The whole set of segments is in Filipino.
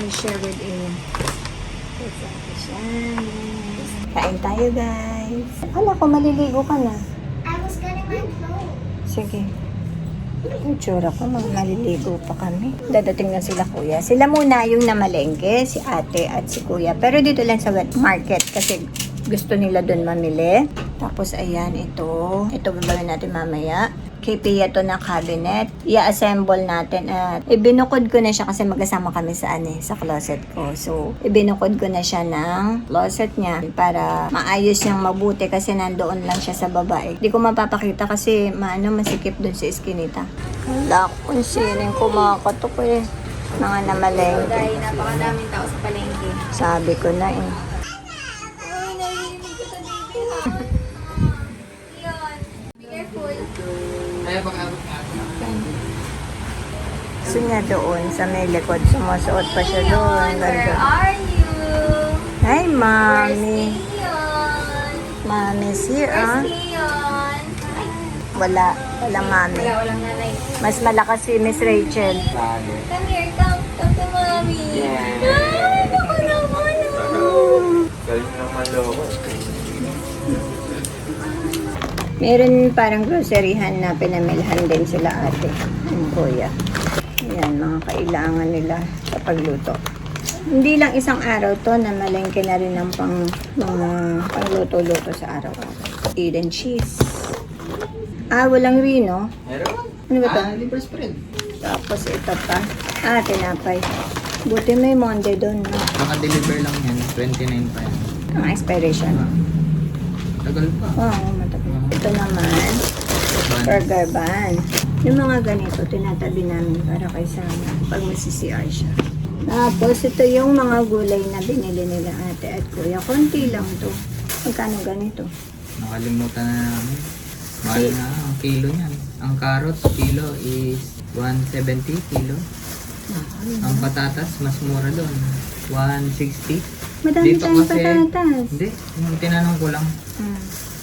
share with you. Kain tayo, guys. Akala ko maliligo ka na. I was getting my clothes. Sige. Yung tsura ko, maliligo pa kami. Dadating na sila kuya. Sila muna yung namalengke, si ate at si kuya. Pero dito lang sa wet market kasi gusto nila doon mamili. Tapos ayan, ito. Ito babawin natin mamaya. Kay Pia to na cabinet. I-assemble natin at ibinukod ko na siya kasi magkasama kami sa sa closet ko. So, ibinukod ko na siya ng closet niya para maayos niyang mabuti kasi nandoon lang siya sa babae. Hindi ko mapapakita kasi masikip doon si Eskinita. Wala kung sining kumakatok eh. Mga namalengke. Dahil napakadaming tao sa palengke. Sabi ko na eh. Ay, narinig ko sa baby ha. Yun. Be careful. Gusto niya doon sa may likod. Sumusuot pa siya doon. Where are you? Hi, Mommy. Leon? Mommy's here, Where's Leon? Ay, Walang Mommy. walang nanay. Mas malakas si Miss Rachel. Come here, come to mommy. Ay, naku naman. Galing naman loko. Meron parang groceryhan na pinamilhan din sila ate. Ang kuya. Yan, mga kailangan nila sa pagluto. Hindi lang isang araw to na malengke na rin ng mga pangluto-luto sa araw-araw. Egg and cheese. Walang rino. Meron? Ano ba to? Libre spread. Tapos ito pa. Tinapay. Buti may Monday doon. No? Naka-deliver lang yan. 29 pa yan. Ang expiration. Tagal pa. Oo, matagal. Ito naman, burger bun. Yung mga ganito, tinatabi namin para kay Sana pag mag-CCR siya. Tapos, ito yung mga gulay na binili nila ate at kuya. Konti lang to. Magkano ganito? Nakalimutan na namin. Mahal na ang kilo niyan. Ang carrots kilo is 170 kilo. Ang patatas mas mura doon. 160. Madami Dito tayong kasi- patatas. Hindi, yung tinanong ko lang. Hmm.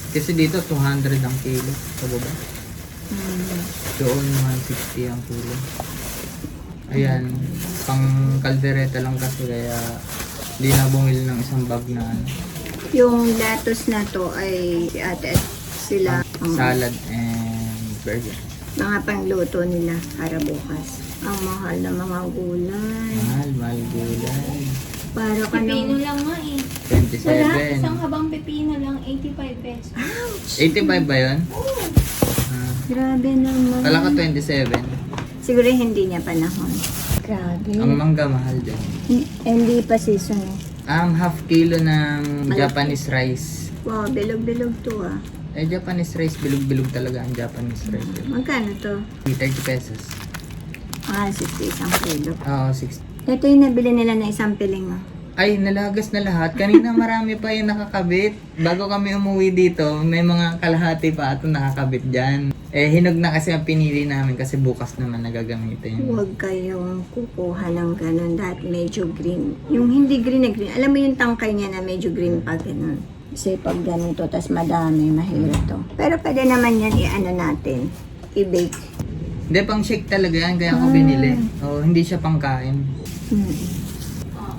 Kasi dito 200 ang kilo sa baba. Hmm. Doon 160 ang kilo. Ayan, pang kaldereta lang kasi kaya hindi na bumili ng isang bag na Yung lettuce na to ay si ate at sila ang salad and burger. mga pangluto nila para bukas. Ang mahal na mga gulay. Mahal gulay. Para ka Pepino nang... lang nga eh. 27. Wala, isang habang pepino lang, 85 pesos. 85 ba yun? Grabe naman. Kala ka 27. Siguro hindi niya panahon. Grabe. Ang mangga mahal dyan. Hindi pa season eh. Ang half kilo ng Japanese rice. Wow, bilog-bilog to ah. Japanese rice, bilog-bilog talaga ang Japanese rice. Magkano to? 30 pesos. 60 isang kilo. Oo, 60. Ito yung nabili nila na isang piling ah. Ay, nalagas na lahat. Kanina marami pa yung nakakabit. Bago kami umuwi dito, may mga kalahati pa at nakakabit dyan. Hinog na kasi ang pinili namin kasi bukas naman nagagamitin. Huwag kayong kukuha ng ganun dahil medyo green. Yung hindi green na green, alam mo yung tangkay niya na medyo green pa ganun. Kasi pag ganito, tas madami, mahirap to. Pero pwede naman yan i-ano natin, i-bake. Hindi, pang shake talaga yan, kaya ako binili. Hindi siya pang kain.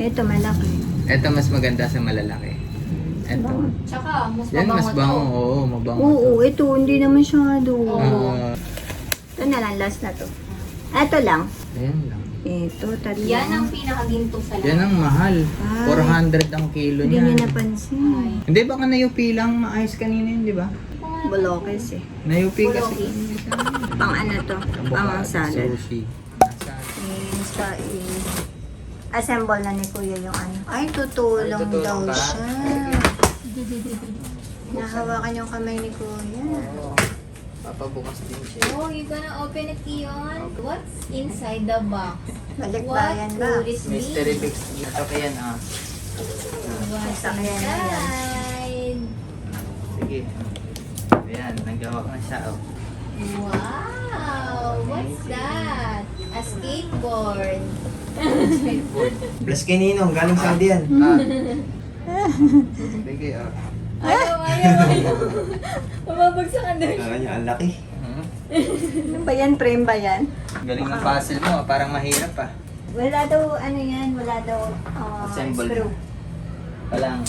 Ito malaki. Ito mas maganda sa malalaki. Ito. Tsaka, mas Yan mas mabango bango, to. oo, mabango. Oo, ito hindi naman masyado. Ah, Ito na lang, last na to. Ito lang. ayan lang. Ito, tatlo. Yan ang pinakaginto sa lahat. Yan ang mahal. Ay. 400 ang kilo Hindi niya. niya napansin. Hindi, baka nayupi lang maayos kanina yun, di ba? Bulokes eh. Nayupi kasi. Pang ano to? Pang salad. Sushi. Assemble na ni Kuya yung ano. Ay, tutulong Ay, tutulong daw ka? siya. Nahawakan yung kamay ni Kuya. Oo. Papabukas din siya. Oh, you gonna open it, Ion? What's inside the box? Balikbayan ba? What could it be? Mystery Mix. Ito kaya na. What's Sa kanya na yan. inside? Sige. Ayan, nagawak na siya. Oh. Wow! What's that? A skateboard. Plus kay Ninong, galing Saudi yan. Sige, oh. Ayaw. Mababagsak ka doon. Kaya niya, ang laki. Hmm. Ano ba yan? Frame ba yan? Galing ng puzzle mo, parang mahirap ah. Wala daw, ano yan, wala daw Assemble. screw. Walang...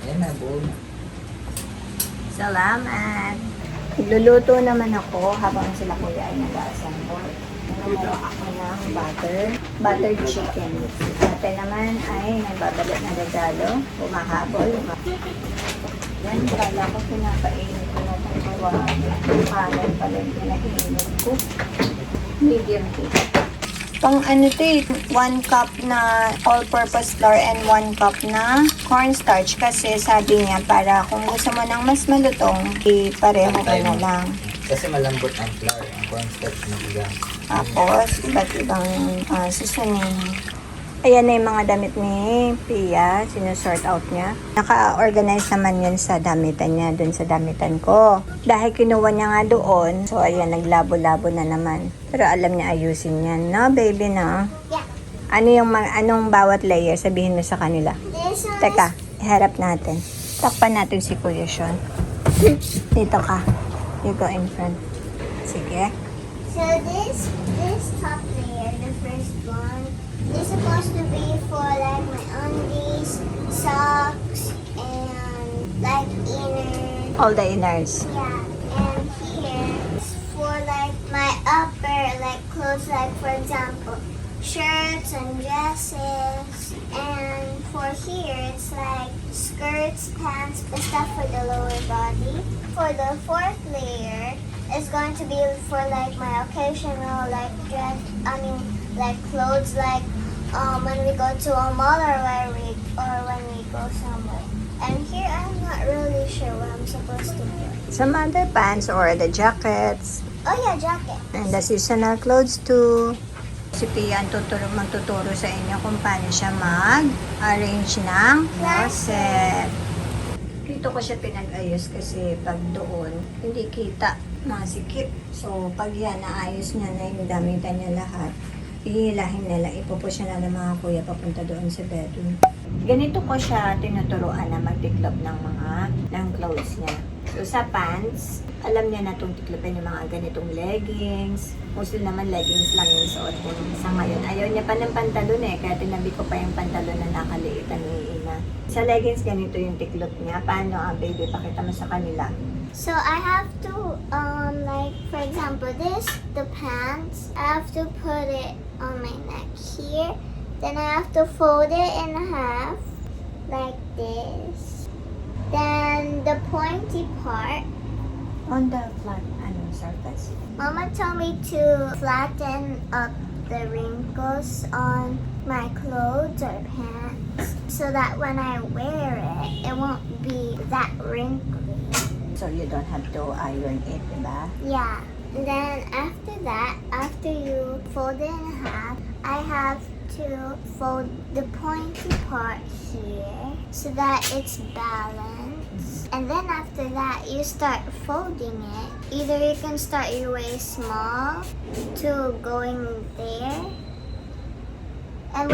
Ayan na, buo na. Salamat! Luluto naman ako habang sila kuya ay nag-assemble. Gumawa ako ng buttered chicken. Ate naman ay nagbabalik na regalo, bumahabol. Yan, kala ko pinapainit ko na itong kawali. Kalan pala yung pinainit ko. Medium heat. Pang ano to eh, 1 cup na all-purpose flour and 1 cup na cornstarch kasi sabi niya para kung gusto mo ng mas malutong, pareho ka na lang. Kasi malambot ang flour, ang cornstarch na bigang. Tapos, iba't ibang seasoning. Ayan na yung mga damit ni Pia. Sinusort out niya. Naka-organize naman yun sa damitan niya, dun sa damitan ko. Dahil kinuha niya nga doon, so ayan, naglabo-labo na naman. Pero alam niya ayusin yan, no, baby, no? Yeah. Ano yung anong bawat layer? Sabihin mo sa kanila. This one Teka, iharap natin. Takpan natin si Kuya Sean. Dito ka. You go in front. Sige. So this top layer, the first one, is supposed to be for like my undies, socks, and like inner. All the inners. Yeah, and here is for like my upper like clothes, like for example, shirts and dresses. And for here, it's like skirts, pants, and stuff for the lower body. For the fourth layer, it's going to be for like my occasional like dress. I mean, like clothes, like when we go to a mall or when we go somewhere. And here, I'm not really sure what I'm supposed to do. Some other pants or the jackets. Oh yeah, jacket. And the seasonal clothes too. Si Pia ang magtuturo sa inyo kung paano siya mag-arrange ng closet. Dito ko siya pinag-ayos kasi pag doon, hindi kita, masikip. So, pag yan, naayos niya na yung damitan niya lahat, ihilahin nila, ipupush niya na ng mga kuya papunta doon sa bedroom. Ganito ko siya tinuturuan na magtiklop ng clothes niya. So, sa pants, alam niya na itong tiklopin yung mga ganitong leggings. Mostly naman leggings lang yung suot niya sa ngayon. Ayaw niya pa ng pantalon eh, kaya tinabi ko pa yung pantalon na nakaliitan ni Ina. Sa leggings, ganito yung tiklop niya. Paano, baby? Pakita mo sa kanila. So I have to like for example the pants, I have to put it on my neck here. Then I have to fold it in half like this. Then the pointy part, On the flat surface. Mama told me to flatten up the wrinkles on my clothes or pants so that when I wear it, it won't be that wrinkly. So you don't have to iron it, diba? Yeah. Then after that, after you fold it in half, I have to fold the pointy part here so that it's balanced. And then after that, you start folding it. Either you can start your way small to going there. And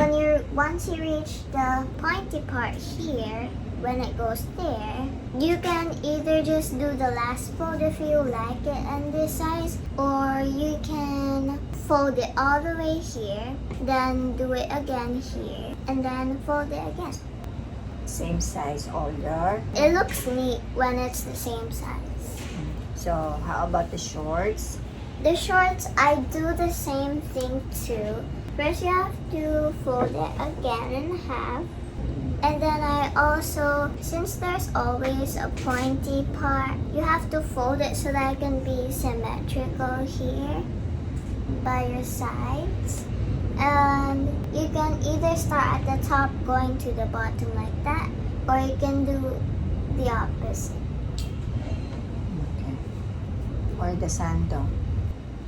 once you reach the pointy part here, when it goes there, you can either just do the last fold if you like it in this size, or you can fold it all the way here, then do it again here, and then fold it again. Same size older. It looks neat when it's the same size. So how about the shorts? The shorts, I do the same thing too. First you have to fold it again in half, And then I also, since there's always a pointy part, you have to fold it so that it can be symmetrical here by your sides. And you can either start at the top going to the bottom like that, or you can do the opposite. Okay. Or the sando.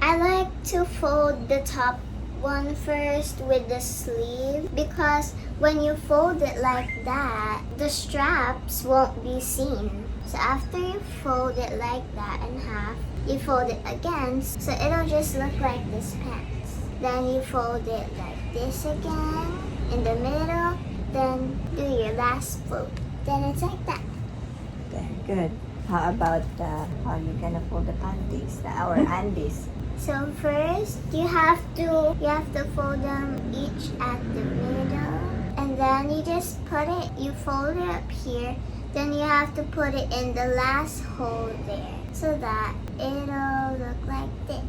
I like to fold the top one first with the sleeve because when you fold it like that, the straps won't be seen. So after you fold it like that in half, you fold it again so it'll just look like this pants. Then you fold it like this again in the middle, then do your last fold. Then it's like that. Very good. How about how you gonna fold the panties, our undies? So first, you have to fold them each at the middle, and then you just you fold it up here, then you have to put it in the last hole there, so that it'll look like this.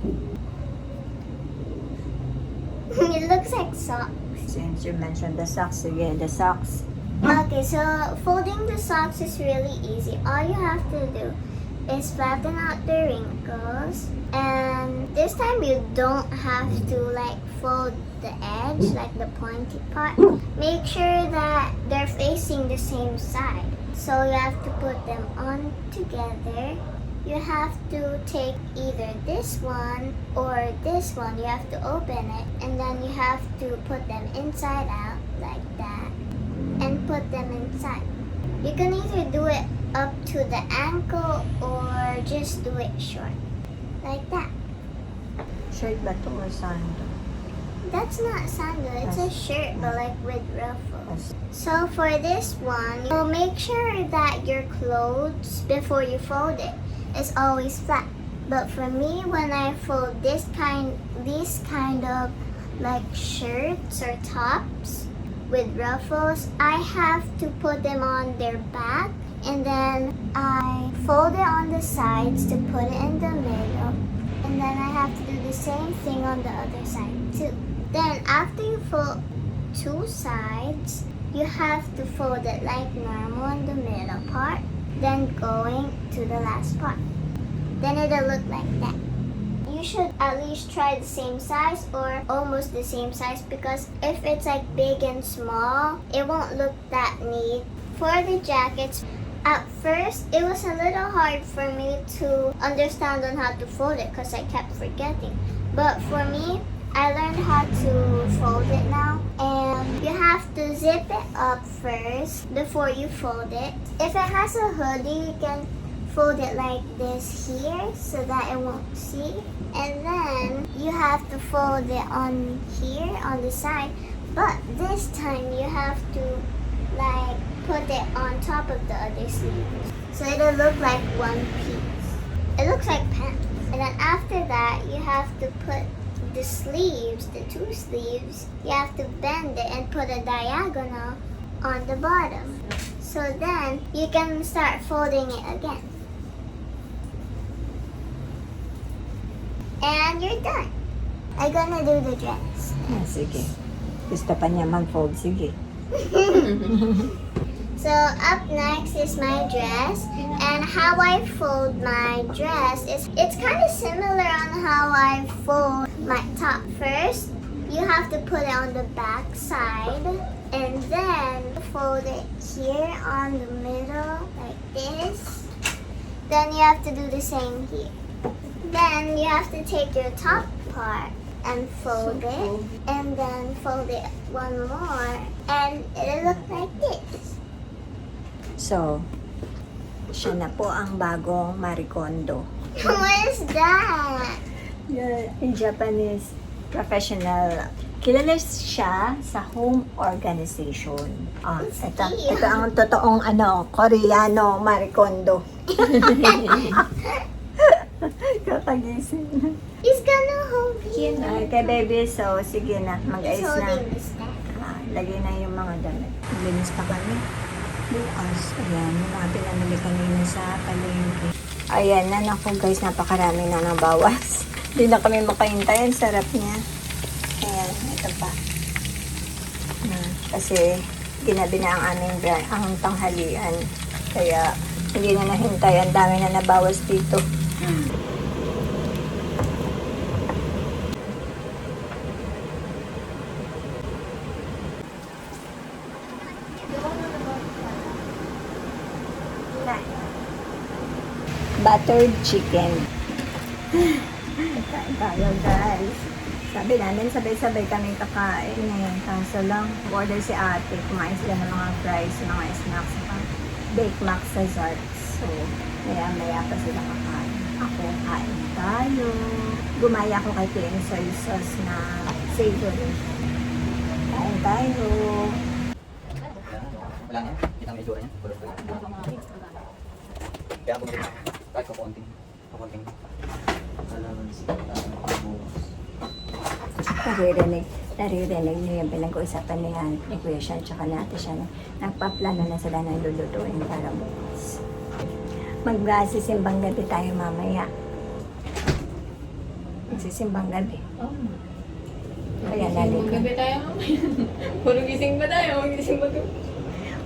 It looks like socks. Since you mentioned the socks, again, the socks. Okay, so folding the socks is really easy. All you have to do is flatten out the wrinkles, and this time you don't have to like fold the edge, like the pointy part. Make sure that they're facing the same side. So you have to put them on together. You have to take either this one or this one. You have to open it, and then you have to put them inside out like that and put them inside. You can either do it up to the ankle or just do it short like that. Shirt ba to or sando? That's not sandal, it's a shirt but like with ruffles. So for this one, you'll make sure that your clothes before you fold it is always flat. But for me, when I fold these kind of like shirts or tops with ruffles, I have to put them on their back, and then I fold it on the sides to put it in the middle, and then I have to do the same thing on the other side too. Then after you fold two sides, you have to fold it like normal in the middle part, then going to the last part. Then it'll look like that. You should at least try the same size or almost the same size, because if it's like big and small, it won't look that neat. For the jackets, at first it was a little hard for me to understand on how to fold it because I kept forgetting. But for me, I learned how to fold it now, and you have to zip it up first before you fold it. If it has a hoodie, you can fold it like this here so that it won't see, and then you have to fold it on here on the side, but this time you have to like put it on top of the other sleeve so it'll look like one piece. It looks like pants. And then after that, you have to put the sleeves, the two sleeves, you have to bend it and put a diagonal on the bottom, so then you can start folding it again. And you're done. I'm gonna do the dress. Ah, sige. Gusto pa niya mag-fold. Sige. So up next is my dress, and how I fold my dress is it's kind of similar on how I fold my top. First, you have to put it on the back side, and then fold it here on the middle like this. Then you have to do the same here. Then you have to take your top part and fold it, and then fold it one more, and it'll look like this. So, siya na po ang bagong Marie Kondo. What is that? Yeah, in Japanese professional. Kilala siya sa home organization. Ito ang totoong Koreano Marie Kondo. Kakagising. He's gonna hold you. Okay, baby. So, sige na. He's Mag-ayos na. holding the stack. Lagay na yung mga damit. Linis pa kami. Bukas. Ayan. Yung mga pinamili kanina sa palengke. Ayan na. Naku guys. Napakarami na ng bawas. Hindi na kami makahintay. Ang sarap niya. Ayan. Ito pa. Kasi ginabi na ang aming ang tanghalian. Kaya hindi na nahintay. Ang dami na nabawas dito. Buttered chicken. Kain tayo, guys. Sabi namin, sabay-sabay kami kakain eh. Kaso lang, order si ate. Kumain sila ng mga fries, mga snacks, baked mac sa Zarts. So, maya-maya pa sila kakain. Ako, kain tayo. Gumaya ako kay plain soy sauce na savory. Kain tayo. Wala nga, kita mo yung itsura niya. Kaya ako rin, kahit kukunting. Naririnig niyo yung pinag-uusapan ni Kuya Sean tsaka ni Ate Sean. Nagpaplano na sila ng lulutuin para bukas. Magsisimbang gabi tayo mamaya. Magsisimbang gabi. Kaya naligo. Gabi tayo mamaya. Puro gising ba tayo? Gising ba tayo?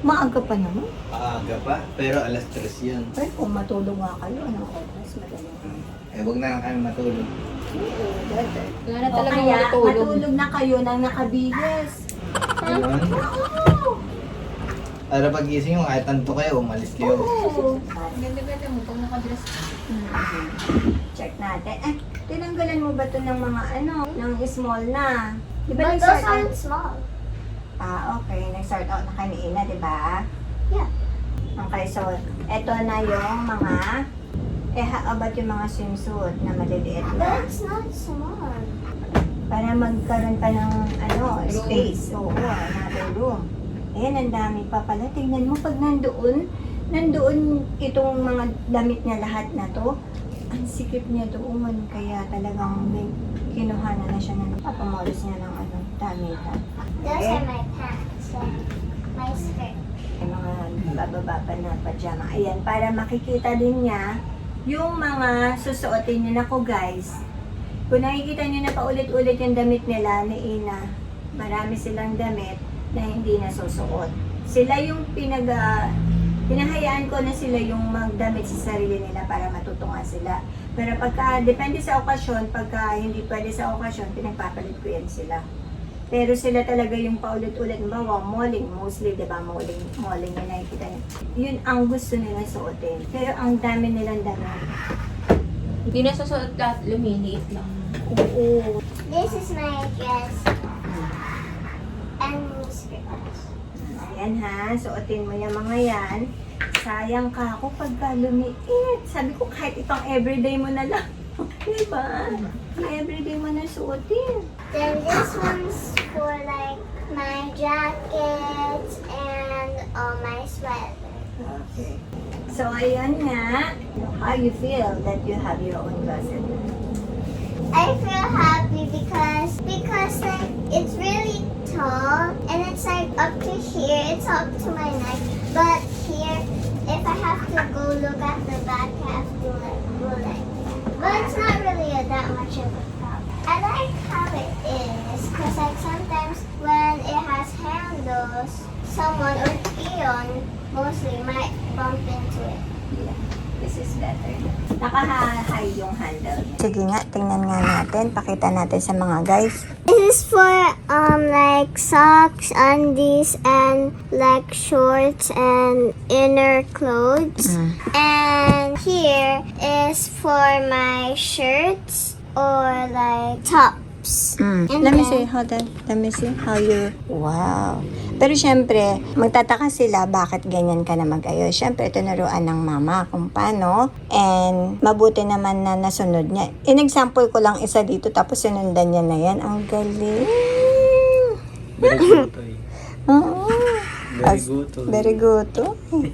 Maaga pa naman. Aga pa, pero alas 3 yun. Ay, kung matulog nga kayo, anong oras madali? Huwag na lang kami matulog. Oo, dati. Wala na O talaga kaya, matulog. matulog na kayo nang nakabihis. Ayun. Para pagising mo, kahit tanto kayo, umalis kayo. Oo. Ganda-ganda mo pag nakadress ka. Check natin. Eh, tinanggalan mo ba ito ng mga ng small na? Di ba But nag-sort those out? aren't small. Okay. Nag-sort out na kanina, di ba? Yeah. Okay, so, eto na yung mga, how about yung mga swimsuit na maliliit But na? it's not small. Para magkaroon pa ng, space. Oo, another room. Ayan, ang dami pa pala. Tingnan mo, pag nandoon itong mga damit niya lahat na to, ang sikip niya doon. Kaya talagang may kinuha na siya ng papamolos niya ng damitan. Those Okay. are my pants. My skirt. May mga bababa pa na pajama. Ayan, para makikita din niya yung mga susuotin niya. Nako guys, kung nakikita niyo na paulit-ulit yung damit nila ni Ina, marami silang damit na hindi na susuot. Sila yung pinahayaan ko na sila yung magdamit sa sarili nila para matutungan sila. Pero pagka, depende sa okasyon, pagka hindi pwede sa okasyon, pinagpapalit ko yan sila. Pero sila talaga yung paulit-ulit, bawa malling, mostly, di ba, malling yung nakikita niyo. Yun ang gusto nila suotin. Pero ang dami nilang damit. Hindi na susuot lahat, lumiliit lang. Oo. This is my dress and skirt. Ayan ha, suotin mo yung mga yan. Sayang ka ako pagka lumiit. Sabi ko kahit itong everyday mo na lang. Diba? Everyday mo na suotin. Then this one's for like my jackets and my sweater. Okay. So, ayan nga. How you feel that you have your own closet? I feel happy because like it's really tall and it's like up to here. It's up to my neck. But here, if I have to go look at the back, I have to like go like that. But it's not really that much of a problem. I like how it is because like sometimes when it has handles, someone or Ion mostly might bump into it. Yeah. This is better. Naka-high yung handle. Sige nga, tingnan nga natin. Pakita natin sa mga guys. This is for like socks, undies, and like shorts and inner clothes. And here is for my shirts or like tops. And Let me then- see, hold on. Let me see how you... Wow. Pero syempre, magtataka sila bakit ganyan ka na mag-ayos. Syempre, tinuruan ng mama kung paano. And mabuti naman na nasunod niya. In-example ko lang isa dito, tapos sinundan niya na yan. Ang galing. Very good. Oo. Very good. Very good.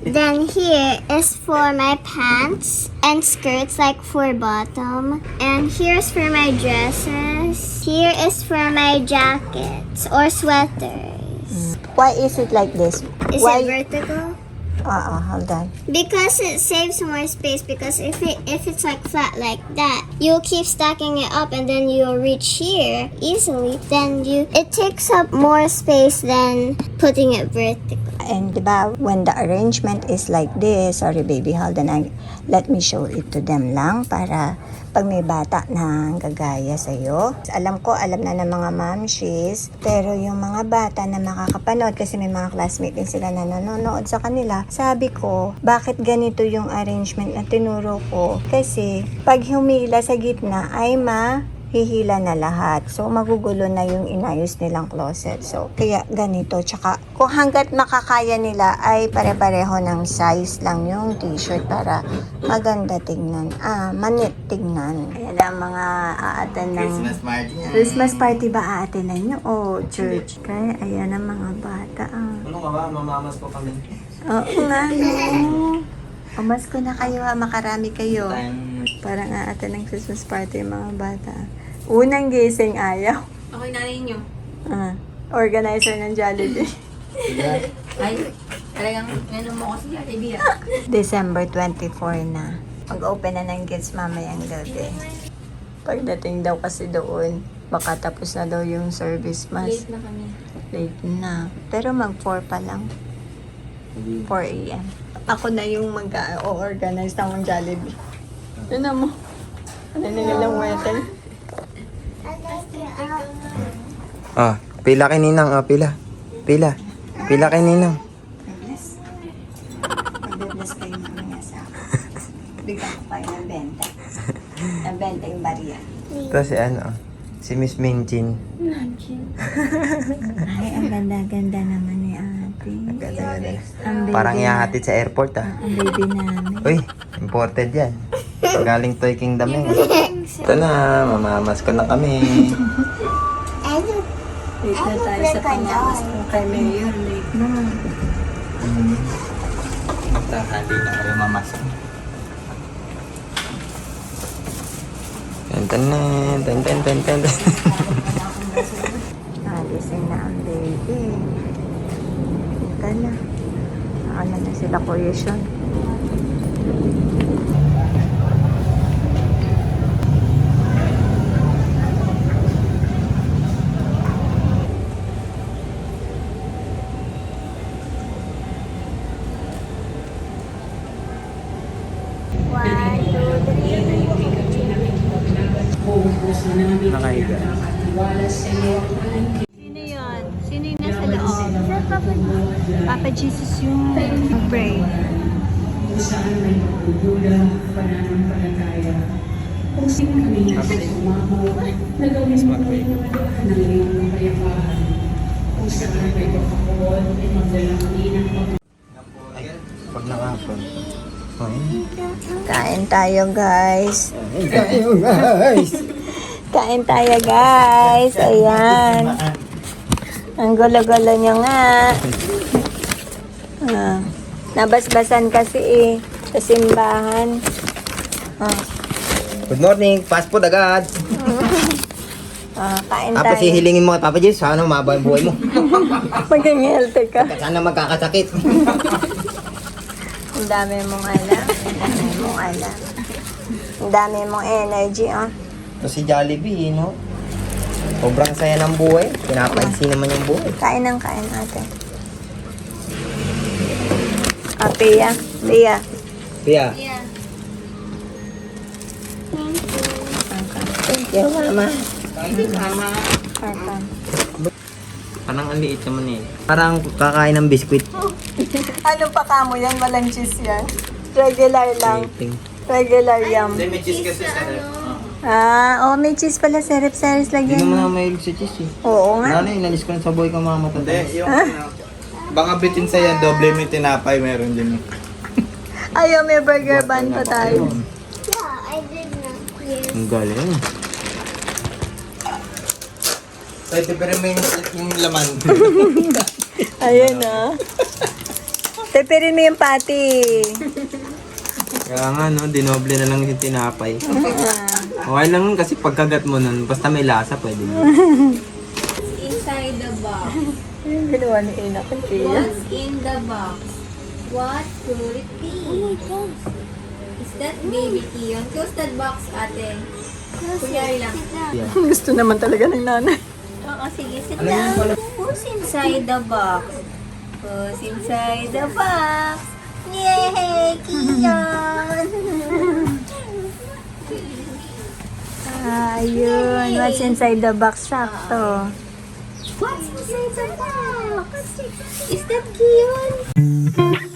Then here is for my pants and skirts, like for bottom. And here's for my dresses. Here is for my jackets or sweaters. Why is it like this? Is Why? it vertical? Hold on. Because it saves more space. Because if it's like flat like that, you'll keep stacking it up, and then you'll reach here easily. Then it takes up more space than putting it vertical. And diba, when the arrangement is like this, sorry baby, hold on, let me show it to them lang para pag may bata na gagaya sa'yo. Alam na ng mga mamshis, pero yung mga bata na makakapanood, kasi may mga classmate din sila na nanonood sa kanila, sabi ko, bakit ganito yung arrangement na tinuro ko? Kasi pag humila sa gitna ay hihila na lahat. So, magugulo na yung inayos nilang closet. So, kaya ganito. Tsaka, kung hanggat makakaya nila ay pare-pareho ng size lang yung t-shirt para maganda tingnan. Manit tingnan. Ayan ang mga aaten ng Christmas party ba aatenan nyo? O church? Kaya, ayan ang mga bata. Ano ka ba? Mamamas po kami. Oo nga, no. Umas ko na kayo ha, makarami kayo. Parang aaten ng Christmas party yung mga bata. Unang gising ayaw. Ako yung nanay niyo. Organizer ng Jollibee. Ay, talagang ano mo kasi Jollibee December 24 na. Mag-open na ng gifts mamayang gabi. Pagdating daw kasi doon, baka tapos na daw yung service mas. Late na kami. Late na. Pero mag-4 pa lang. 4 a.m. Ako na yung mag-organize ng Jollibee. Yun na mo. Ano na nilang weteng? Pila kay Ninang. Pila. Pila kay Ninang. Bless. Mag-bless kayo mamaya sa akin. Bigyan ko kayo ng benta. Ng benta yung bariya. Ito si si Miss Mingjin. Ay, ang ganda-ganda naman ni ate. Ang baby Parang ihahatid sa airport Ang baby namin. Uy, imported yan. Galing Toy Kingdom yan. Ito na, mamamas ko na kami. Late na tayo sa pinamas ko kay Mayor. Late na. Hindi na kayo mamasak. Ten. Alising na ang baby. Ika na. Ano na sila Kuya Sean. Nakahiga. Sino yun? Sino yung nasa loob? Papa Jesus yung mag-pray. Pag nakapon. Kain tayo guys. Guys! Kain tayo guys. Ayan. Ang gulo-gulo nyo nga. Nabasbasan kasi sa simbahan. Good morning! Fast food agad! Kain Tapos tayo. hihilingin mo kay Papa Jess, sana mababa yung buhay mo. Maging healthy ka. Sana magkakasakit. Ang dami mong alam. Ang dami mong energy, Ito si Jollibee, no? Sobrang saya ng buhay. Pinapansin naman yung buhay. Kain ng kain ate. Pia. Pia, Yeah. Thank you, mama. parang ang liit naman eh. Parang kakain ng biskwit. Ano pa kamo yan? Walang cheese yan? Regular lang. Waiting. Regular yum. May cheese kasi sa ref. May cheese pala. Series Hindi lagyan naman mo. ako mahilig sa cheese eh. Oo nga. Lalo inalis ko na sa buhay ko mga matataas. Yung baka bitin sa yan, doble may tinapay meron din. Ayaw, may burger bun pa tayo. Yeah, I did not. Yes. Ang galing. Pwede pero may yung laman. Ayun Teperin mo yung patty. Kaya nga no, dinoble na lang yung tinapay. Okay lang nun kasi pagkagat mo nun, basta may lasa pwede mo. Inside the box. Ginawa ni Ina ko, Tia. What's in the box? What could it be? Oh my God. Is that baby Kion? Close that box, ate. Kunyari lang. Sit down. Gusto naman talaga ng nanay. Oo, sige, sit down. Who's inside the box? Who's inside the box? Yay! Kion! Ayun. What's inside the box? Sakto. What's inside the box? Is that Kion?